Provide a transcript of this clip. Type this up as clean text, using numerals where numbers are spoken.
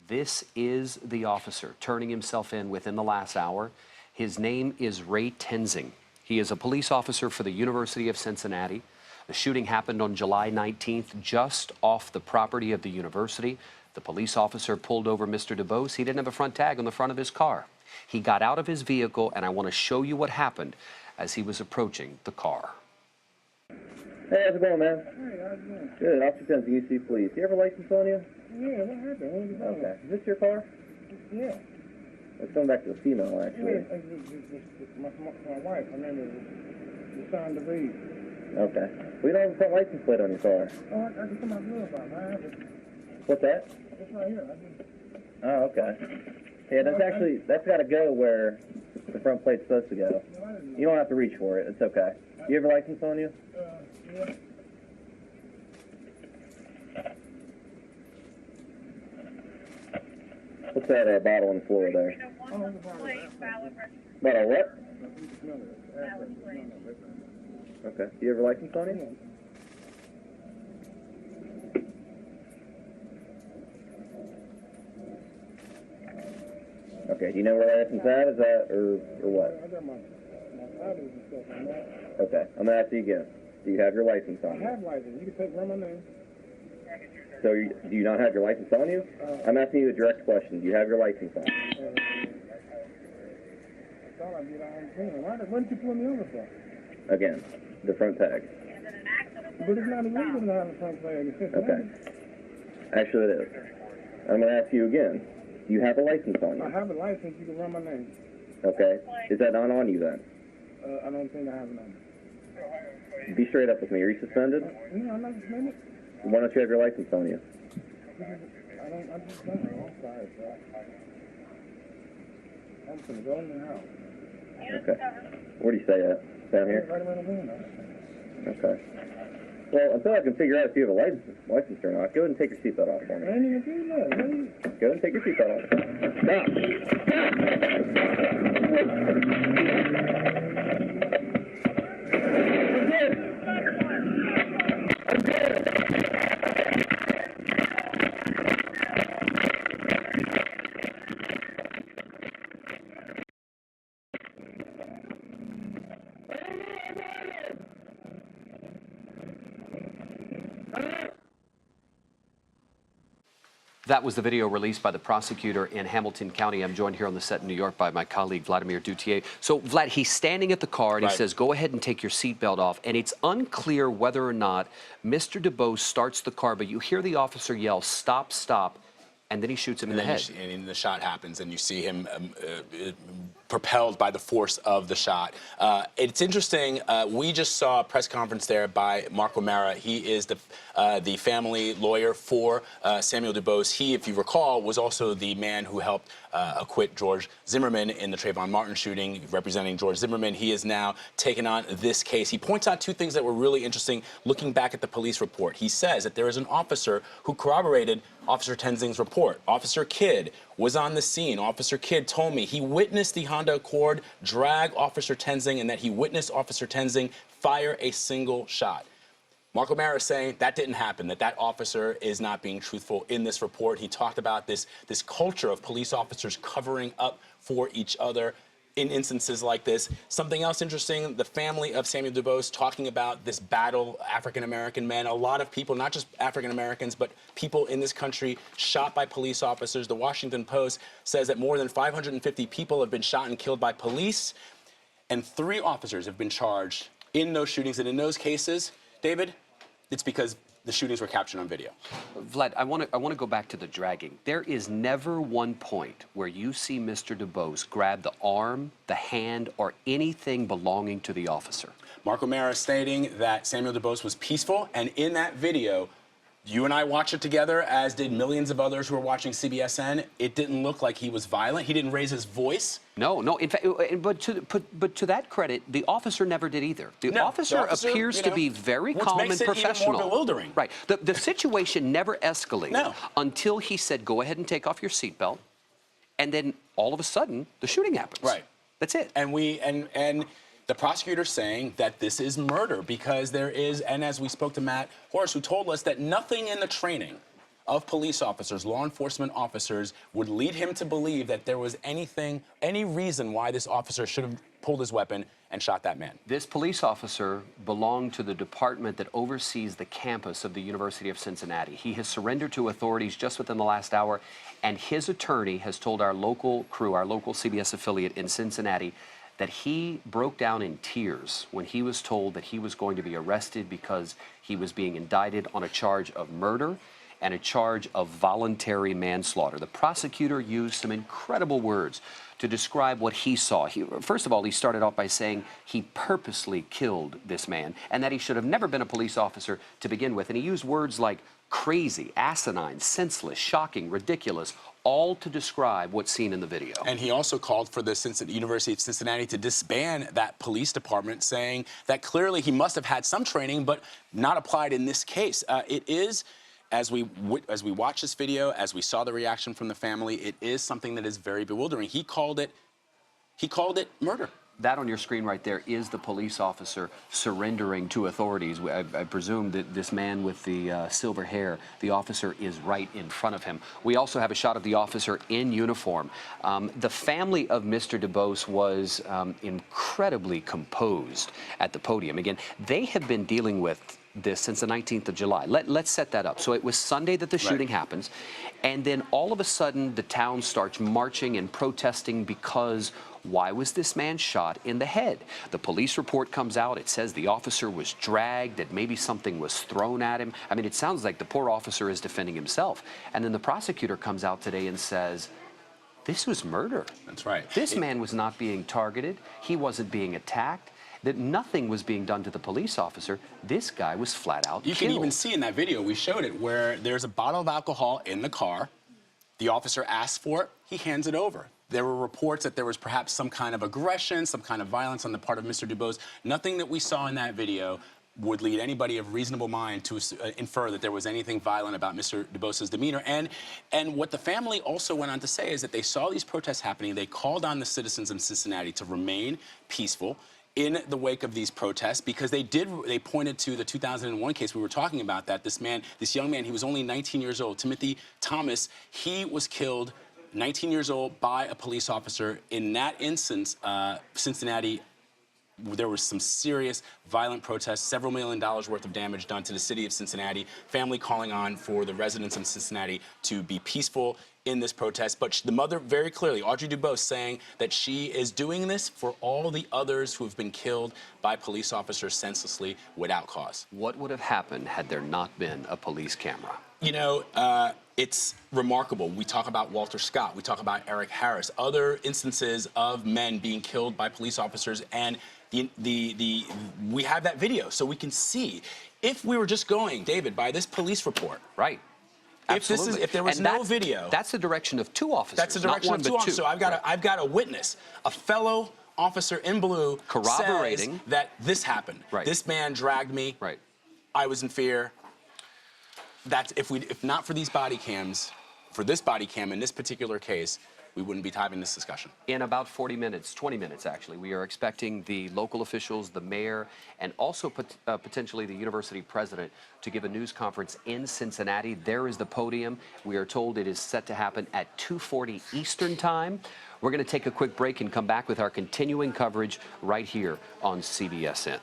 This is the officer turning himself in within the last hour. His name is Ray Tenzing. He is a police officer for the University of Cincinnati. The shooting happened on July 19th, just off the property of the university. The police officer pulled over Mr. Duthiers. He didn't have a front tag on the front of his car. He got out of his vehicle, and I want to show you what happened as he was approaching the car. Hey, how's it going, man? Hey, how's it going? Good. Officer Tenzing, UC Police. You have a license on you? Yeah, what happened? Okay. Is this your car? Yeah. Let's go back to the female, actually. Yeah, my wife, her name is Deshaun DeVries. Okay. We don't have a front license plate on your car. Oh, I just come out blue about it. I have it. What's that? It's right here. Oh, okay. Yeah, that's got to go where the front plate's supposed to go. You don't have to reach for it. It's okay. You have a license on you? Yeah. What's that bottle on the floor there? Bottle what? Okay. Do you have a license on you? Okay. Do you know where that license at? Is that or what? I got my titles and stuff on that. Okay. I'm gonna ask you again. Do you have your license on you? I have license. You can take run my name. So do you not have your license on you? I'm asking you a direct question. Do you have your license on? I thought I did. I understand. Why did you pull me over for? Again, the front tag. But it's not illegal to have a front tag in Cincinnati. Okay. Actually, it is. I'm going to ask you again. Do you have a license on you? I have a license. You can run my name. Okay. Is that not on you then? I don't think I have it on me. Be straight up with me. Are you suspended? No, I'm not suspended. Why don't you have your license on you? I just don't know. I'm sorry, sir. I'm going to go in the house. Okay. Where do you stay at? Down here? Right around the window. Okay. Well, until I can figure out if you have a license or not, go ahead and take your seatbelt off for I me. ain't even do that. Go ahead and take your seatbelt off. That was the video released by the prosecutor in Hamilton County. I'm joined here on the set in New York by my colleague, Vladimir Duthiers. So, Vlad, he's standing at the car, and he says, go ahead and take your seatbelt off. And it's unclear whether or not Mr. Duthiers starts the car, but you hear the officer yell, stop, stop, and then he shoots him in the head. And the shot happens, and you see him propelled by the force of the shot. It's interesting. We just saw a press conference there by Mark O'Mara. He is the family lawyer for Samuel Duthiers. He, if you recall, was also the man who helped acquit George Zimmerman in the Trayvon Martin shooting, representing George Zimmerman. He has now taken on this case. He points out two things that were really interesting looking back at the police report. He says that there is an officer who corroborated Officer Tenzing's report. Officer Kidd was on the scene. Officer Kidd told me he witnessed the Honda Accord drag Officer Tenzing and that he witnessed Officer Tenzing fire a single shot. Mark O'Mara is saying that didn't happen, that officer is not being truthful in this report. He talked about this culture of police officers covering up for each other in instances like this. Something else interesting, the family of Samuel Duthiers talking about this battle, African-American men, a lot of people, not just African-Americans, but people in this country shot by police officers. The Washington Post says that more than 550 people have been shot and killed by police, and 3 officers have been charged in those shootings. And in those cases, David, it's because the shootings were captured on video. Vlad, I want to go back to the dragging. There is never one point where you see Mr. Duthiers grab the arm, the hand, or anything belonging to the officer. Mark O'Mara stating that Samuel Duthiers was peaceful, and in that video, you and I watched it together, as did millions of others who were watching CBSN. It didn't look like he was violent. He didn't raise his voice. No. In fact, but to that credit, the officer never did either. The officer appears to be very calm and professional. Makes it even more bewildering. Right. The situation never escalated until he said, "Go ahead and take off your seatbelt," and then all of a sudden, the shooting happens. Right. That's it. And the prosecutor's saying that this is murder because there is, and as we spoke to Matt Horace, who told us that nothing in the training of police officers, law enforcement officers, would lead him to believe that there was any reason why this officer should have pulled his weapon and shot that man. This police officer belonged to the department that oversees the campus of the University of Cincinnati. He has surrendered to authorities just within the last hour, and his attorney has told our local crew, our local CBS affiliate in Cincinnati, that he broke down in tears when he was told that he was going to be arrested because he was being indicted on a charge of murder and a charge of voluntary manslaughter. The prosecutor used some incredible words to describe what he saw. First of all, he started off by saying he purposely killed this man and that he should have never been a police officer to begin with. And he used words like crazy, asinine, senseless, shocking, ridiculous, all to describe what's seen in the video. And he also called for the University of Cincinnati to disband that police department, saying that clearly he must have had some training, but not applied in this case. It is, as we watch this video, as we saw the reaction from the family, it is something that is very bewildering. He called it murder. That on your screen right there is the police officer surrendering to authorities. I presume that this man with the silver hair, the officer is right in front of him. We also have a shot of the officer in uniform. The family of Mr. Duthiers was incredibly composed at the podium. Again, they have been dealing with this since the 19th of July. Let's set that up. So it was Sunday that the shooting happens, and then all of a sudden the town starts marching and protesting because why was this man shot in the head? The police report comes out. It says the officer was dragged, that maybe something was thrown at him. I mean, it sounds like the poor officer is defending himself. And then the prosecutor comes out today and says, this was murder. That's right. This man was not being targeted. He wasn't being attacked. That nothing was being done to the police officer. This guy was flat out You killed. can even see in that video, we showed it, where there's a bottle of alcohol in the car. The officer asks for it. He hands it over. There were reports that there was perhaps some kind of aggression, some kind of violence on the part of Mr. Duthiers. Nothing that we saw in that video would lead anybody of reasonable mind to infer that there was anything violent about Mr. Duthiers' demeanor. And what the family also went on to say is that they saw these protests happening. They called on the citizens of Cincinnati to remain peaceful in the wake of these protests, because they pointed to the 2001 case we were talking about, that this young man, he was only 19 years old, Timothy Thomas, he was killed 19 years old by a police officer. In that instance, Cincinnati, there was some serious violent protests, several $1 million worth of damage done to the city of Cincinnati, family calling on for the residents of Cincinnati to be peaceful in this protest. But the mother very clearly, Audrey Duthiers, saying that she is doing this for all the others who have been killed by police officers senselessly without cause. What would have happened had there not been a police camera? You know, it's remarkable. We talk about Walter Scott. We talk about Eric Harris. Other instances of men being killed by police officers, and we have that video, so we can see. If we were just going, David, by this police report, right? Absolutely. If there was no video, that's the direction of two officers. That's the direction of two officers. So I've got a witness, a fellow officer in blue, corroborating says that this happened. Right. This man dragged me. Right. I was in fear. That's if not for these body cams, for this body cam in this particular case, we wouldn't be having this discussion. In about 40 minutes, 20 minutes actually, we are expecting the local officials, the mayor, and also potentially the university president to give a news conference in Cincinnati. There is the podium. We are told it is set to happen at 2:40 Eastern Time. We're going to take a quick break and come back with our continuing coverage right here on CBSN.